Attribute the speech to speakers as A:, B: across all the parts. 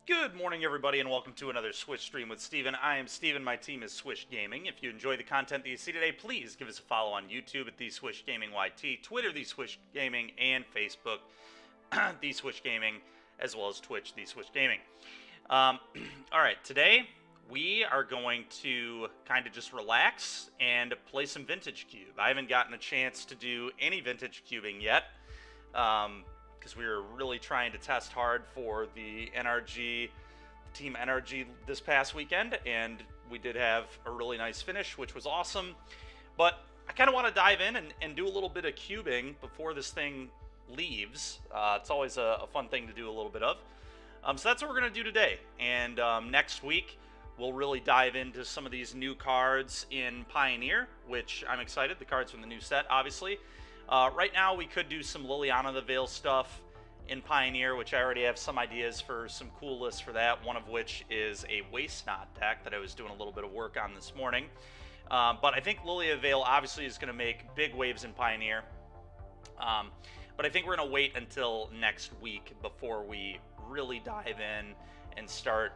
A: Good morning, everybody, and welcome to another Swish stream with Steven. I am Steven. My team is Swish Gaming. If you enjoy the content that you see today, please give us a follow on YouTube at The Swish Gaming YT, Twitter, The Swish Gaming, and Facebook, The Swish Gaming, as well as Twitch, The Swish Gaming. All right, today we are going to kind of just relax and play some Vintage Cube. I haven't gotten a chance to do any Vintage Cubing yet. Because we were really trying to test hard for the NRG, Team NRG this past weekend, and we did have a really nice finish, which was awesome. But I kind of want to dive in and do a little bit of cubing before this thing leaves. It's always a fun thing to do a little bit of. So that's what we're going to do today. And next week, we'll really dive into some of these new cards in Pioneer, which I'm excited. The cards from the new set, obviously. Right now, we could do some Liliana the Veil stuff in Pioneer, which I already have some ideas for some cool lists for that, one of which is a Waste Not deck that I was doing a little bit of work on this morning. But I think Lilia the Veil obviously is going to make big waves in Pioneer. But I think we're going to wait until next week before we really dive in and start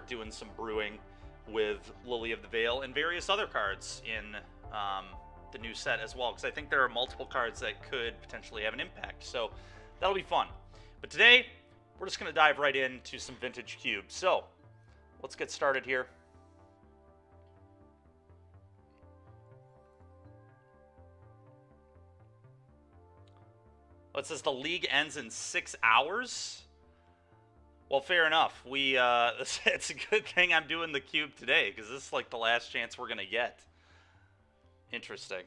A: doing some brewing with Lilia of the Veil and various other cards in the new set as well, because I think there are multiple cards that could potentially have an impact, so that'll be fun. But today we're just going to dive right into some Vintage Cube. So let's get started here. It says the league ends in 6 hours. Well, fair enough. It's a good thing I'm doing the cube today, because this is like the last chance we're going to get. Interesting.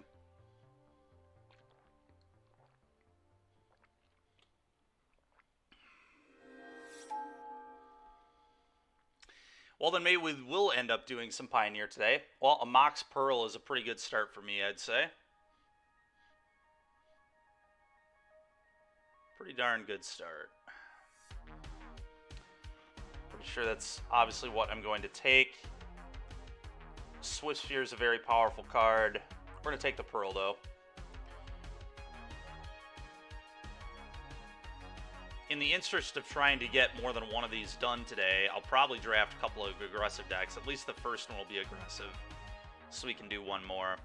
A: Well, then maybe we will end up doing some Pioneer today. Well, a Mox Pearl is a pretty good start for me, I'd say. Pretty darn good start. Pretty sure that's obviously what I'm going to take. Swift Sphere is a very powerful card. We're going to take the Pearl, though. In the interest of trying to get more than one of these done today, I'll probably draft a couple of aggressive decks. At least the first one will be aggressive, so we can do one more.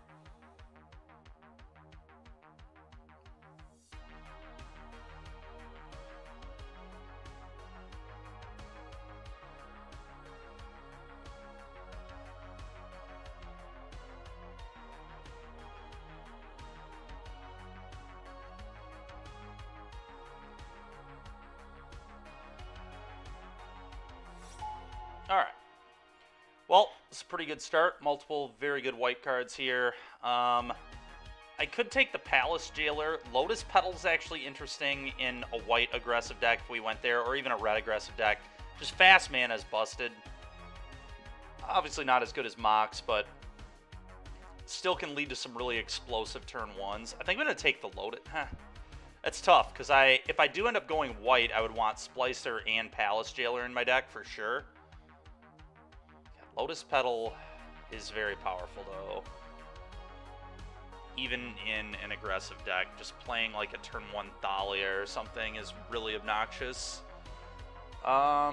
A: Alright. Well, it's a pretty good start. Multiple very good white cards here. I could take the Palace Jailer. Lotus Petal's actually interesting in a white aggressive deck if we went there, or even a red aggressive deck. Just fast mana is busted. Obviously not as good as Mox, but still can lead to some really explosive turn ones. I think I'm going to take the Lotus. That's tough, because if I do end up going white, I would want Splicer and Palace Jailer in my deck for sure. Lotus Petal is very powerful, though. Even in an aggressive deck, just playing like a turn 1 Thalia or something is really obnoxious. I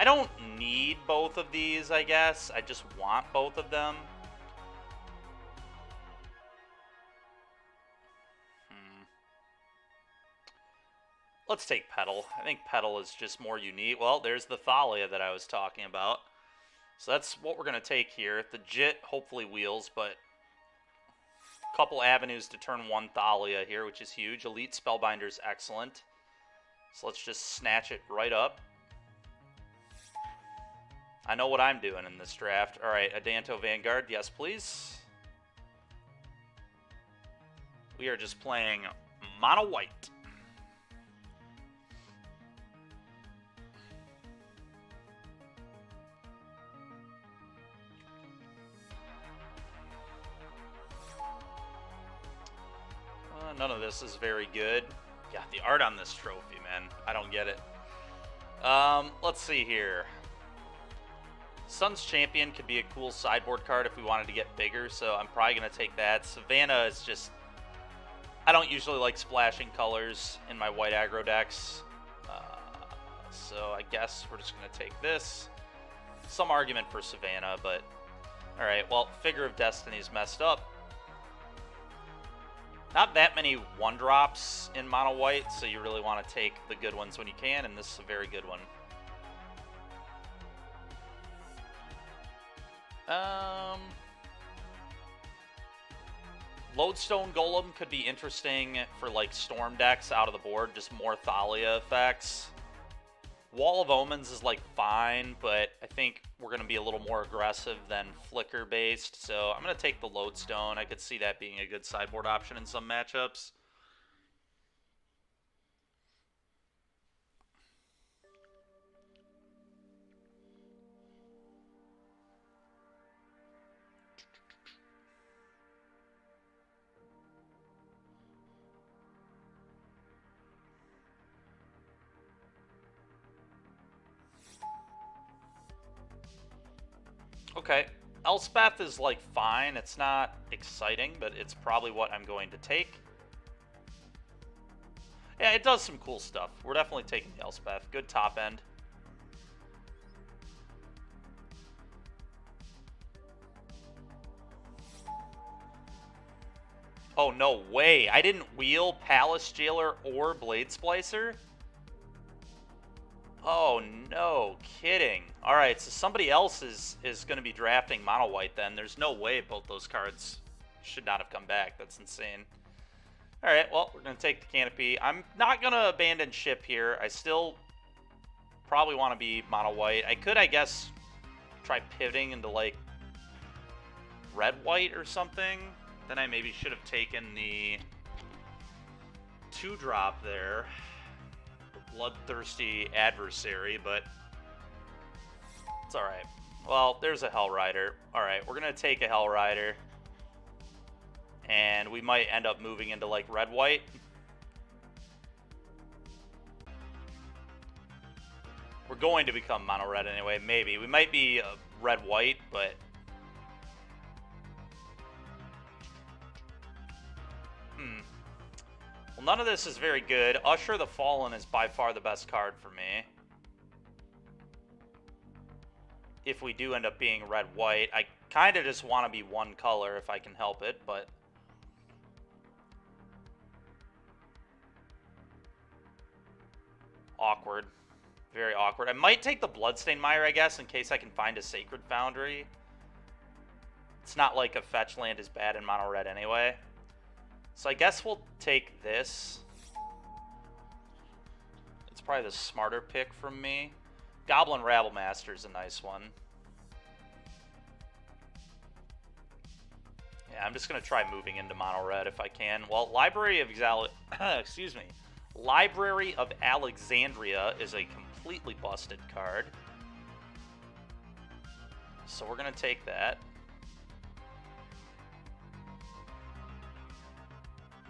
A: don't need both of these, I guess. I just want both of them. Let's take Petal. I think Petal is just more unique. Well, there's the Thalia that I was talking about. So that's what we're going to take here. The Jit hopefully wheels, but a couple avenues to turn 1 Thalia here, which is huge. Elite Spellbinder is excellent. So let's just snatch it right up. I know what I'm doing in this draft. All right, Adanto Vanguard, yes please. We are just playing mono white. None of this is very good. Yeah, the art on this trophy, man. I don't get it. Let's see here. Sun's Champion could be a cool sideboard card if we wanted to get bigger, so I'm probably going to take that. Savannah is just I don't usually like splashing colors in my white aggro decks. So I guess we're just going to take this. Some argument for Savannah, but... Alright, well, Figure of Destiny is messed up. Not that many 1-drops in mono white, so you really want to take the good ones when you can, and this is a very good one. Lodestone Golem could be interesting for like Storm decks out of the board, just more Thalia effects. Wall of Omens is like fine, but I think we're going to be a little more aggressive than Flicker based, so I'm going to take the Lodestone. I could see that being a good sideboard option in some matchups. Okay, Elspeth is like fine. It's not exciting, but it's probably what I'm going to take. Yeah, it does some cool stuff. We're definitely taking the Elspeth. Good top end. Oh, no way. I didn't wheel Palace Jailer or Blade Splicer? Oh, no kidding. All right, so somebody else is going to be drafting mono white then. There's no way both those cards should not have come back. That's insane. All right, well, we're going to take the Canopy. I'm not going to abandon ship here. I still probably want to be mono white. I could, I guess, try pivoting into, like, red-white or something. Then I maybe should have taken the 2-drop there. Bloodthirsty Adversary, but it's alright. Well, there's a Hellrider. Alright, we're going to take a Hellrider. And we might end up moving into, like, red-white. We're going to become mono-red anyway, maybe. We might be red-white, but... Well, none of this is very good. Usher the Fallen is by far the best card for me. If we do end up being red-white. I kind of just want to be one color if I can help it, but... Awkward. Very awkward. I might take the Bloodstained Mire, I guess, in case I can find a Sacred Foundry. It's not like a fetch land is bad in mono-red anyway. So I guess we'll take this. It's probably the smarter pick from me. Goblin Rabblemaster is a nice one. Yeah, I'm just going to try moving into mono-red if I can. Well, Library of excuse me. Library of Alexandria is a completely busted card. So we're going to take that.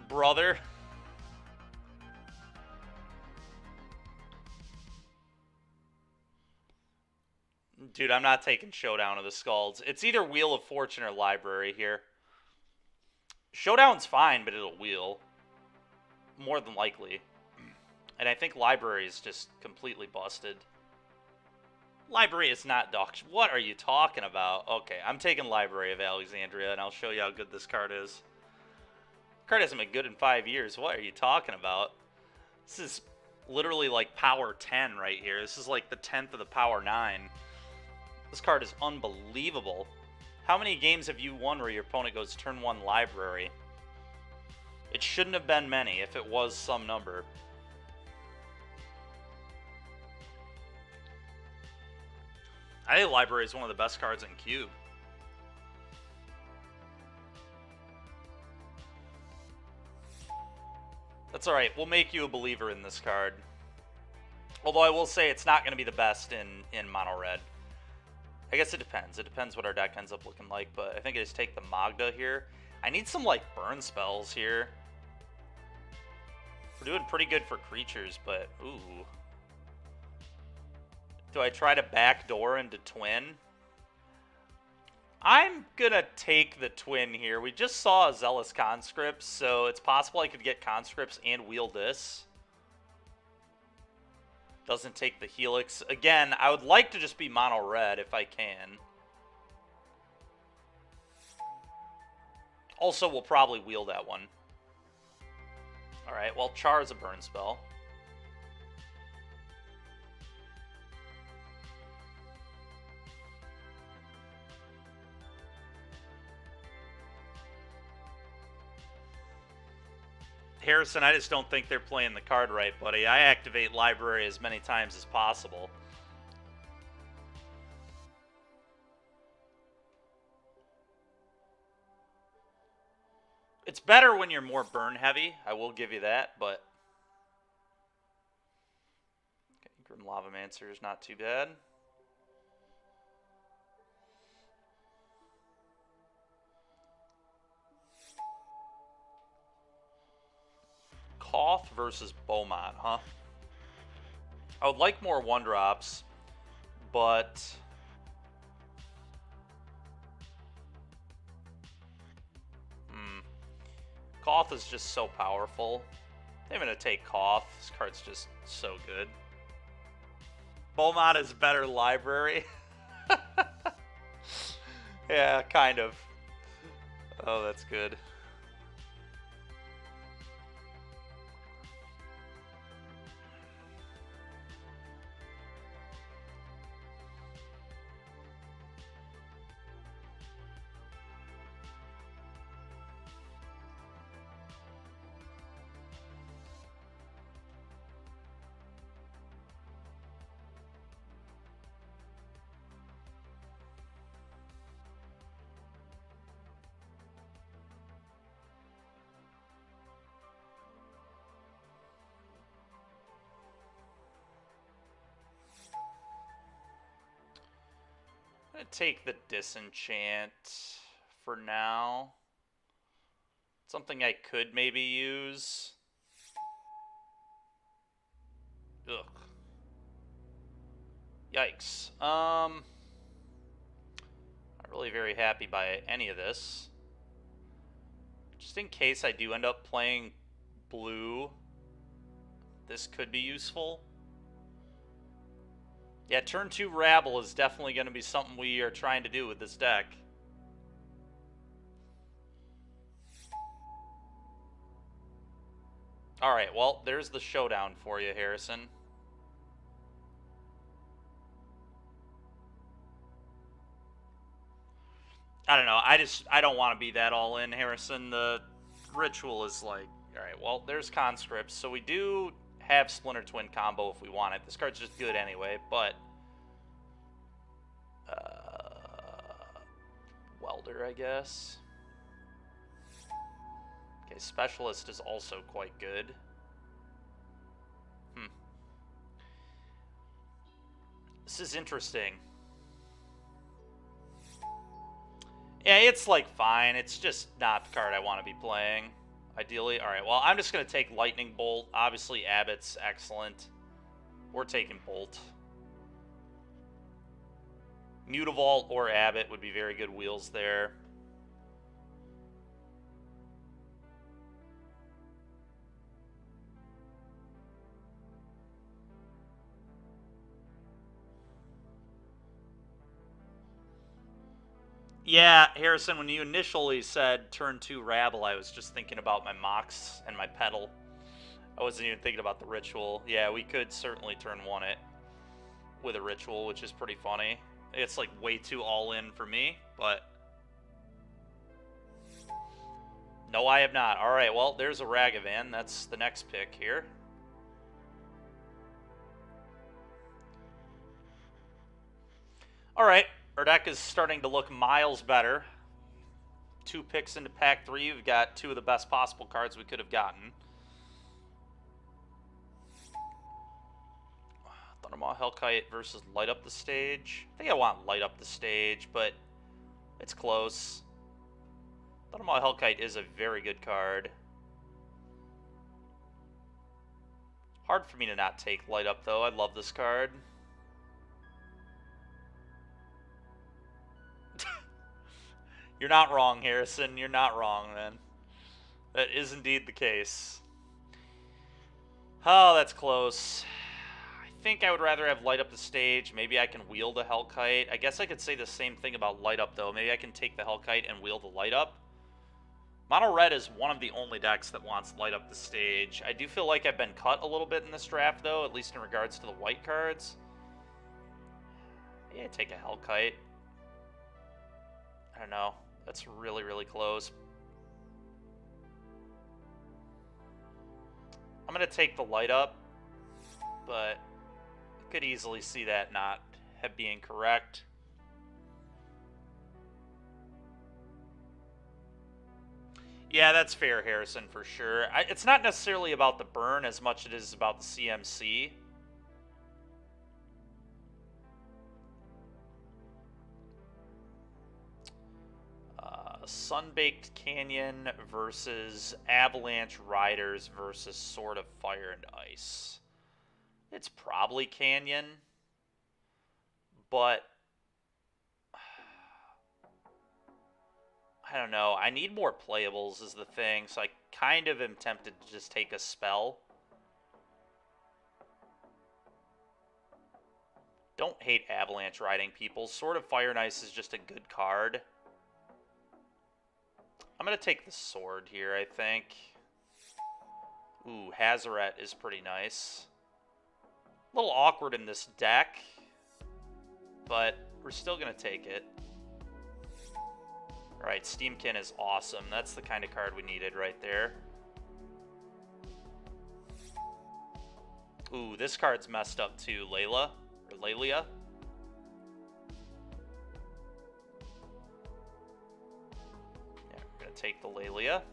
A: Brother. Dude, I'm not taking Showdown of the Skulls. It's either Wheel of Fortune or Library here. Showdown's fine, but it'll wheel. More than likely. And I think Library is just completely busted. Library is not dog. What are you talking about? Okay, I'm taking Library of Alexandria, and I'll show you how good this card is. Card hasn't been good in 5 years. What are you talking about? This is literally like power 10 right here. This is like the 10th of the power 9. This card is unbelievable. How many games have you won where your opponent goes turn 1 Library? It shouldn't have been many if it was some number. I think Library is one of the best cards in Cube. That's alright, we'll make you a believer in this card. Although I will say it's not going to be the best in mono-red. I guess it depends. It depends what our deck ends up looking like, but I think I just take the Magda here. I need some, like, burn spells here. We're doing pretty good for creatures, but, ooh. Do I try to backdoor into Twin? I'm gonna take the twin here. We just saw a Zealous Conscripts, so it's possible I could get Conscripts and wheel this. Doesn't take the Helix. Again, I would like to just be mono red if I can. Also, we'll probably wheel that one. Alright, well, Char is a burn spell. Harrison, I just don't think they're playing the card right, buddy. I activate library as many times as possible. It's better when you're more burn heavy, I will give you that, but... Okay, Grim Lavamancer is not too bad. Koth versus Beaumont, huh? I would like more 1-drops, but... Koth is just so powerful. I'm going to take Koth. This card's just so good. Beaumont is better library. Yeah, kind of. Oh, that's good. I'm going to take the Disenchant for now. Something I could maybe use. Ugh. Yikes. Not really very happy by any of this. Just in case I do end up playing blue, this could be useful. Yeah, turn 2 Rabble is definitely going to be something we are trying to do with this deck. Alright, well, there's the showdown for you, Harrison. I don't know, I don't want to be that all in, Harrison. The ritual is like, alright, well, there's Conscripts, so we do have Splinter Twin combo if we want it. This card's just good anyway, but Welder, I guess. Okay, Specialist is also quite good. This is interesting. Yeah, it's like fine. It's just not the card I want to be playing. Ideally. Alright, well, I'm just going to take Lightning Bolt. Obviously, Abbott's excellent. We're taking Bolt. Mutavault or Abbott would be very good wheels there. Yeah, Harrison, when you initially said turn 2 Rabble, I was just thinking about my Mox and my Pedal. I wasn't even thinking about the Ritual. Yeah, we could certainly turn 1 it with a Ritual, which is pretty funny. It's like way too all-in for me, but... No, I have not. Alright, well, there's a Ragavan. That's the next pick here. Alright, our deck is starting to look miles better. 2 picks into pack 3. We've got 2 of the best possible cards we could have gotten. Thundermaw Hellkite versus Light Up the Stage. I think I want Light Up the Stage, but it's close. Thundermaw Hellkite is a very good card. Hard for me to not take Light Up, though. I love this card. You're not wrong, Harrison. You're not wrong, man. That is indeed the case. Oh, that's close. I think I would rather have light up the stage. Maybe I can wheel the Hellkite. I guess I could say the same thing about light up, though. Maybe I can take the Hellkite and wheel the light up. Mono red is one of the only decks that wants light up the stage. I do feel like I've been cut a little bit in this draft, though, at least in regards to the white cards. Yeah, take a Hellkite. I don't know. That's really, really close. I'm going to take the light up, but I could easily see that not being correct. Yeah, that's fair, Harrison, for sure. It's not necessarily about the burn as much as it is about the CMC. Sunbaked Canyon versus Avalanche Riders versus Sword of Fire and Ice. It's probably Canyon, but I don't know. I need more playables is the thing, so I kind of am tempted to just take a spell. Don't hate Avalanche Riding, people. Sword of Fire and Ice is just a good card. I'm going to take the sword here, I think. Ooh, Hazoret is pretty nice. A little awkward in this deck, but we're still going to take it. Alright, Steamkin is awesome. That's the kind of card we needed right there. Ooh, this card's messed up too. Layla, or Lalia. Take the Lalia.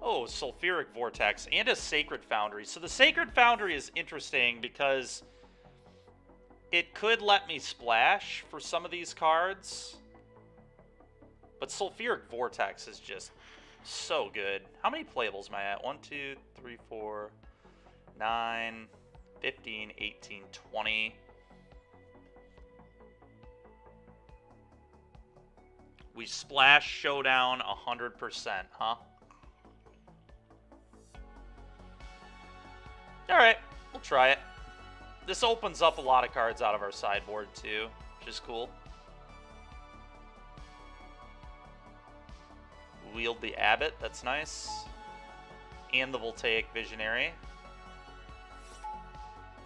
A: Oh, Sulfuric Vortex and a Sacred Foundry. So the Sacred Foundry is interesting because it could let me splash for some of these cards. But Sulfuric Vortex is just so good. How many playables am I at? 1, 2, 3, 4, 9, 15, 18, 20. We splash Showdown 100%, huh? Alright, we'll try it. This opens up a lot of cards out of our sideboard, too, which is cool. Wield the Abbot, that's nice. And the Voltaic Visionary.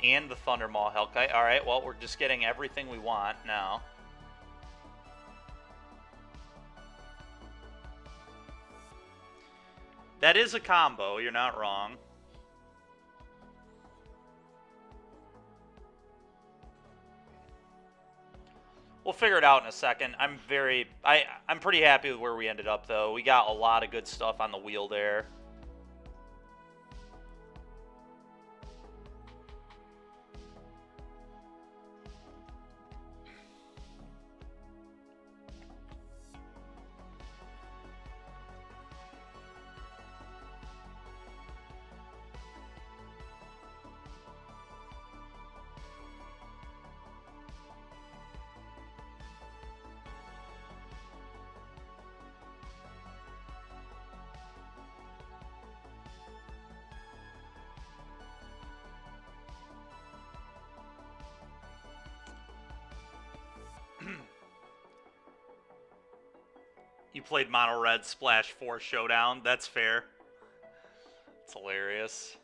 A: And the Thundermaw Hellkite. Alright, well, we're just getting everything we want now. That is a combo, you're not wrong. We'll figure it out in a second. I'm pretty happy with where we ended up, though. We got a lot of good stuff on the wheel there. You played Mono Red Splash 4 Showdown. That's fair. It's hilarious.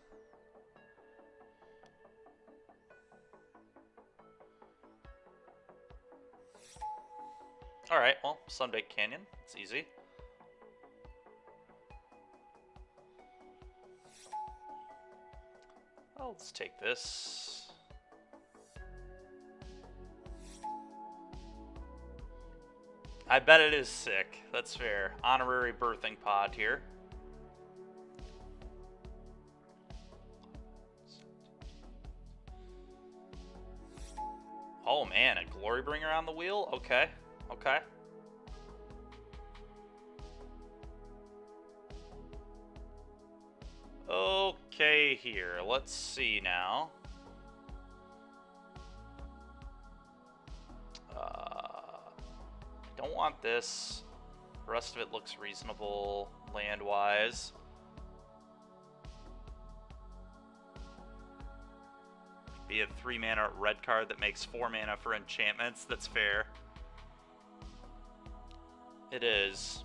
A: Alright, well, Sunbaked Canyon. It's easy. Well, let's take this. I bet it is sick. That's fair. Honorary birthing pod here. Oh man, a Glorybringer on the wheel? Okay. Okay. Okay here. Let's see now. Don't want this. The rest of it looks reasonable land-wise. Be a 3-mana red card that makes 4 mana for enchantments. That's fair. It is.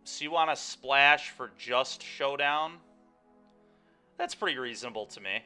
A: So you want to splash for just Showdown? That's pretty reasonable to me.